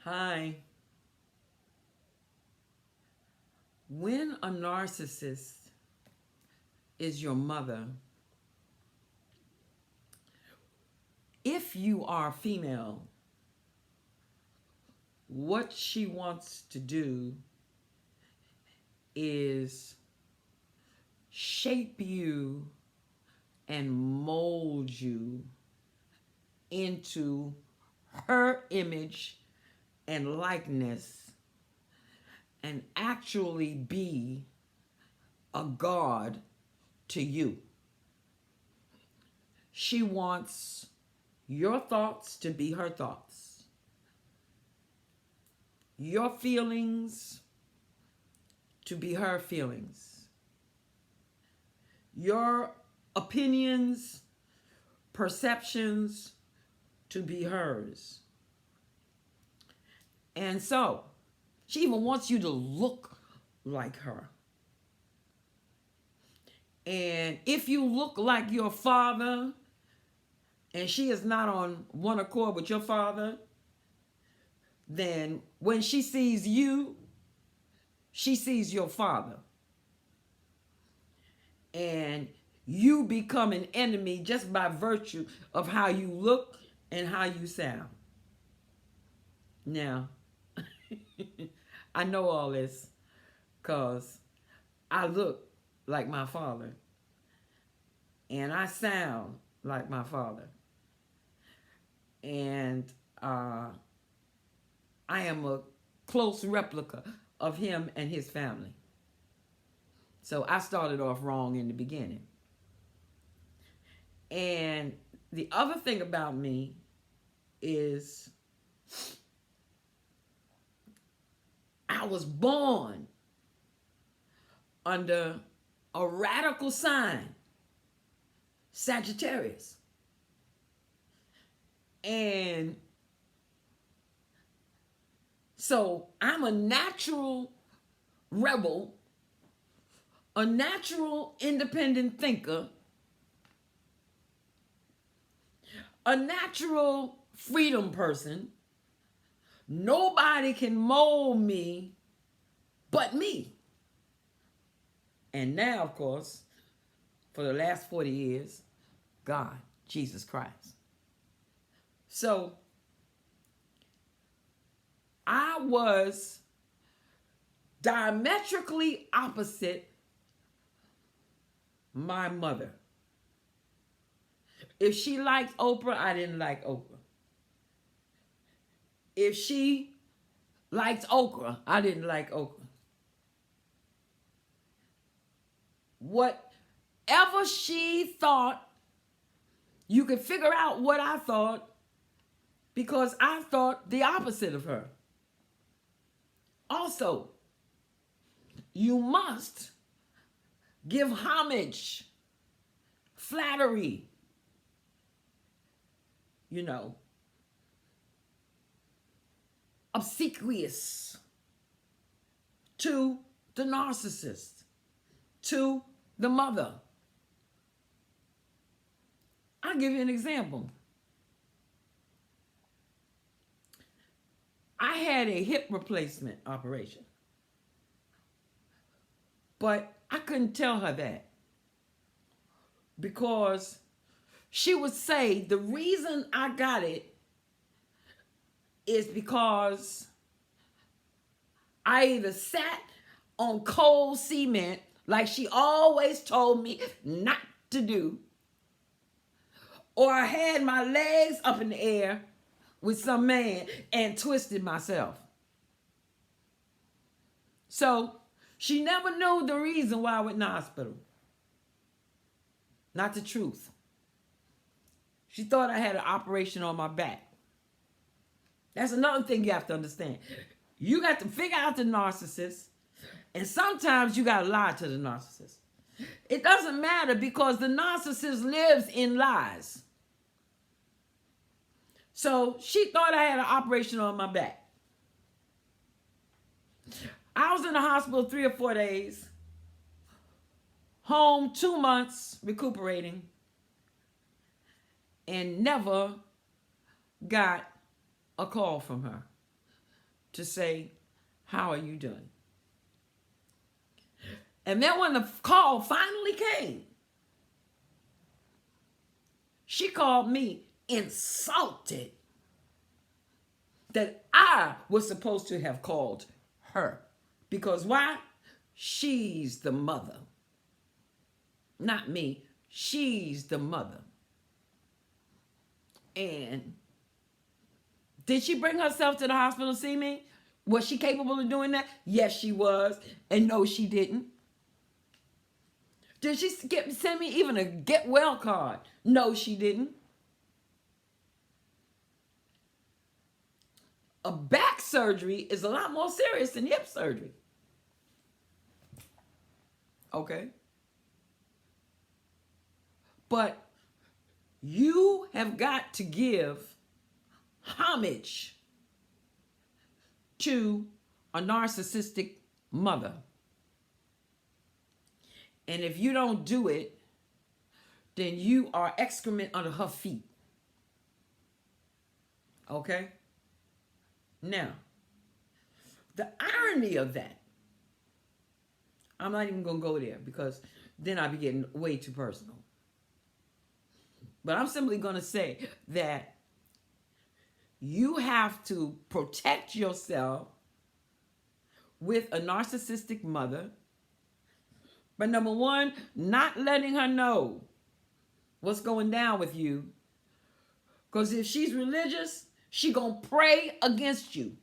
Hi. When a narcissist is your mother, if you are female, what she wants to do is shape you and mold you into her image and likeness and actually be a god to you. She wants your thoughts to be her thoughts, your feelings to be her feelings, your opinions, perceptions to be hers. And so, she even wants you to look like her. And if you look like your father, and she is not on one accord with your father, then when she sees you, she sees your father. And you become an enemy just by virtue of how you look and how you sound. Now, I know all this because I look like my father and I sound like my father. And I am a close replica of him and his family. So I started off wrong in the beginning. And the other thing about me is I was born under a radical sign, Sagittarius. And so I'm a natural rebel, a natural independent thinker, a natural freedom person. Nobody can mold me but me. And now, of course, for the last 40 years, God, Jesus Christ. So I was diametrically opposite my mother. If she liked Oprah, I didn't like Oprah. If she liked okra, I didn't like okra. Whatever she thought, you could figure out what I thought because I thought the opposite of her. Also, you must give homage, flattery, obsequious to the narcissist, to the mother. I'll give you an example. I had a hip replacement operation, but I couldn't tell her that because she would say the reason I got it is because I either sat on cold cement like she always told me not to do, or I had my legs up in the air with some man and twisted myself. So she never knew the reason why I went in the hospital. Not the truth. She thought I had an operation on my back. That's another thing you have to understand. You got to figure out the narcissist, and sometimes you got to lie to the narcissist. It doesn't matter because the narcissist lives in lies. So she thought I had an operation on my back. I was in the hospital 3 or 4 days, home 2 months recuperating, and never got a call from her. to say, how are you doing? And then when the call finally came, she called me insulted that I was supposed to have called her. Because why? She's the mother. Not me. She's the mother. And did she bring herself to the hospital to see me? Was she capable of doing that? Yes, she was. And no, she didn't. Did she send me even a get well card? No, she didn't. A back surgery is a lot more serious than hip surgery. Okay? But you have got to give homage to a narcissistic mother. And if you don't do it, then you are excrement under her feet. Okay? Now, the irony of that, I'm not even going to go there because then I'll be getting way too personal. But I'm simply going to say that you have to protect yourself with a narcissistic mother. But number one, not letting her know what's going down with you. Because if she's religious, she gonna pray against you.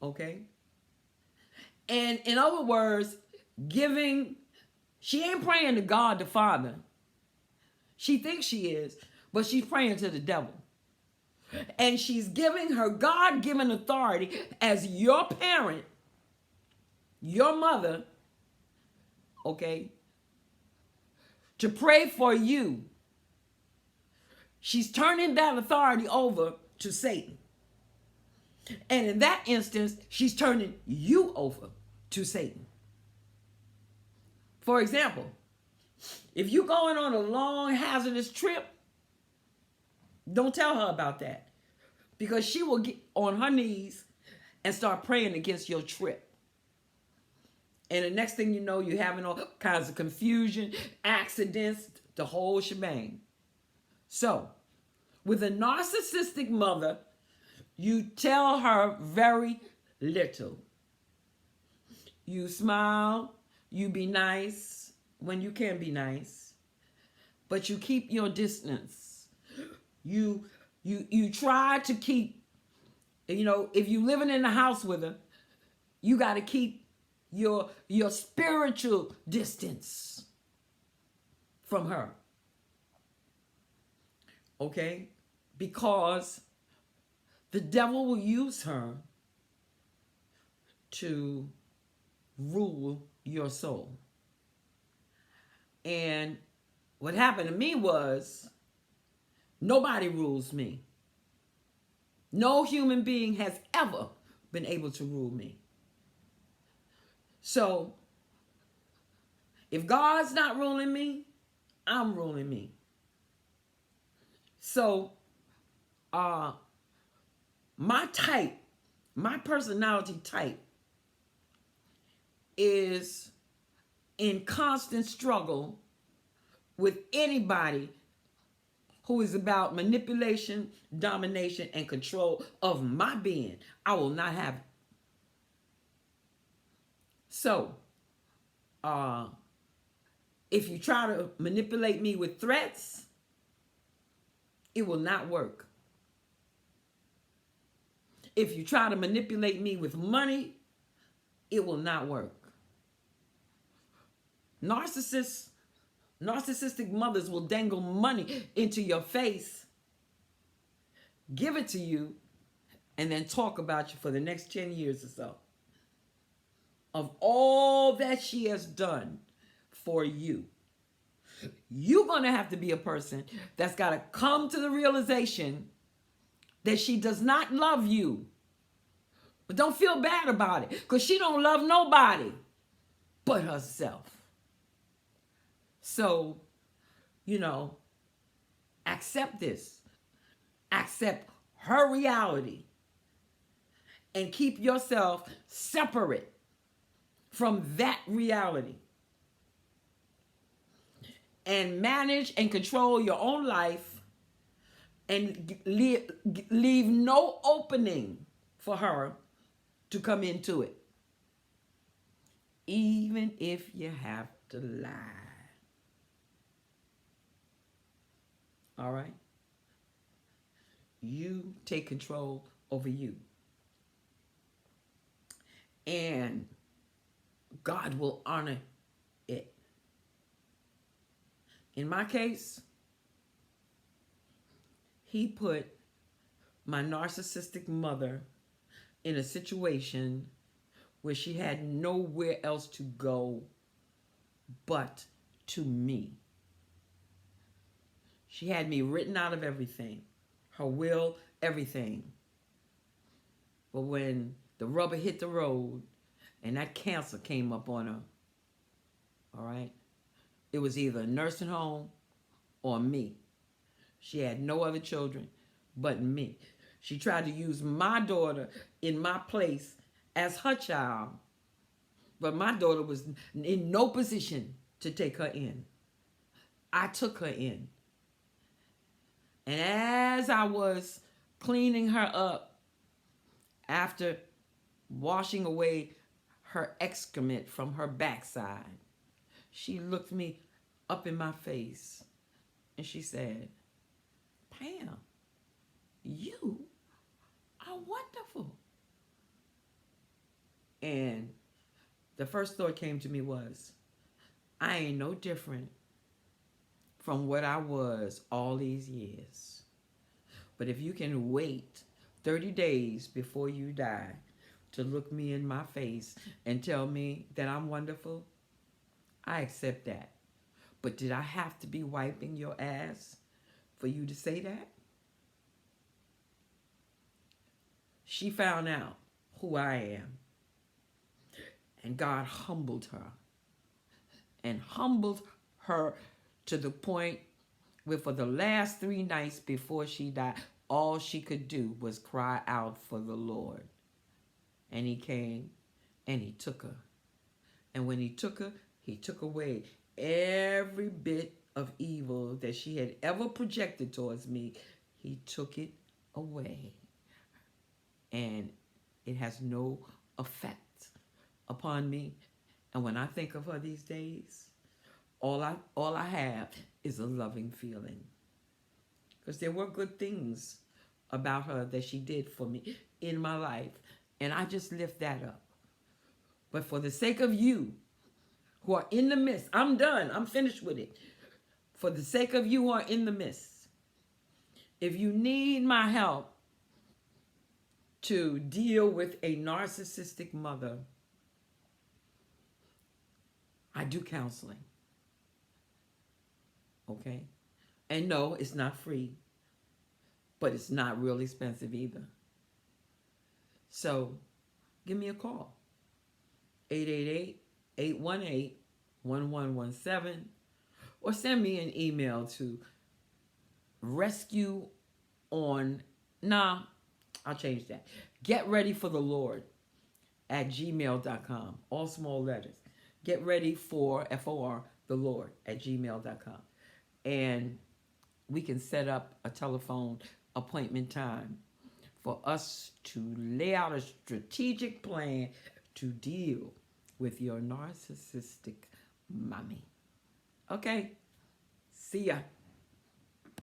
Okay? And in other words, she ain't praying to God the Father. She thinks she is, but she's praying to the devil. And she's giving her God-given authority as your parent, your mother, okay, to pray for you. She's turning that authority over to Satan. And in that instance, she's turning you over to Satan. For example, if you're going on a long, hazardous trip, don't tell her about that. Because she will get on her knees and start praying against your trip. And the next thing you know, you're having all kinds of confusion, accidents, the whole shebang. So, with a narcissistic mother, you tell her very little. You smile, you be nice when you can be nice, but you keep your distance. You try to keep, if you're living in the house with her, you got to keep your spiritual distance from her. Okay? Because the devil will use her to rule your soul. And what happened to me was nobody rules me. No human being has ever been able to rule me. So, if God's not ruling me, I'm ruling me. So, my personality type is in constant struggle with anybody who is about manipulation, domination, and control of my being. I will not have it. So, if you try to manipulate me with threats, it will not work. If you try to manipulate me with money, it will not work. Narcissistic mothers will dangle money into your face, give it to you, and then talk about you for the next 10 years or so. Of all that she has done for you. You're going to have to be a person that's got to come to the realization that she does not love you. But don't feel bad about it, because she don't love nobody but herself. So, accept this. Accept her reality. and keep yourself separate from that reality. And manage and control your own life and leave no opening for her to come into it. Even if you have to lie. All right? You take control over you. And God will honor it. In my case, he put my narcissistic mother in a situation where she had nowhere else to go but to me. She had me written out of everything, her will, everything. But when the rubber hit the road and that cancer came up on her, all right, it was either a nursing home or me. She had no other children but me. She tried to use my daughter in my place as her child, but my daughter was in no position to take her in. I took her in. And as I was cleaning her up after washing away her excrement from her backside, she looked me up in my face and she said, "Pam, you are wonderful." And the first thought came to me was, I ain't no different from what I was all these years. But if you can wait 30 days before you die to look me in my face and tell me that I'm wonderful, I accept that. But did I have to be wiping your ass for you to say that? She found out who I am. And God humbled her. And humbled her to the point where for the last 3 nights before she died, all she could do was cry out for the Lord. And he came and he took her. And when he took her, he took away every bit of evil that she had ever projected towards me. He took it away. And it has no effect upon me. And when I think of her these days, all I have is a loving feeling. Because there were good things about her that she did for me in my life. And I just lift that up. But for the sake of you who are in the midst, I'm done. I'm finished with it. For the sake of you who are in the midst, if you need my help to deal with a narcissistic mother, I do counseling. Okay? And no, it's not free, but it's not real expensive either. So give me a call. 888-818-1117, or send me an email to I'll change that. getreadyforthelord@gmail.com. All small letters. Get ready for FOR, the Lord, @gmail.com. And we can set up a telephone appointment time for us to lay out a strategic plan to deal with your narcissistic mommy. Okay? See ya.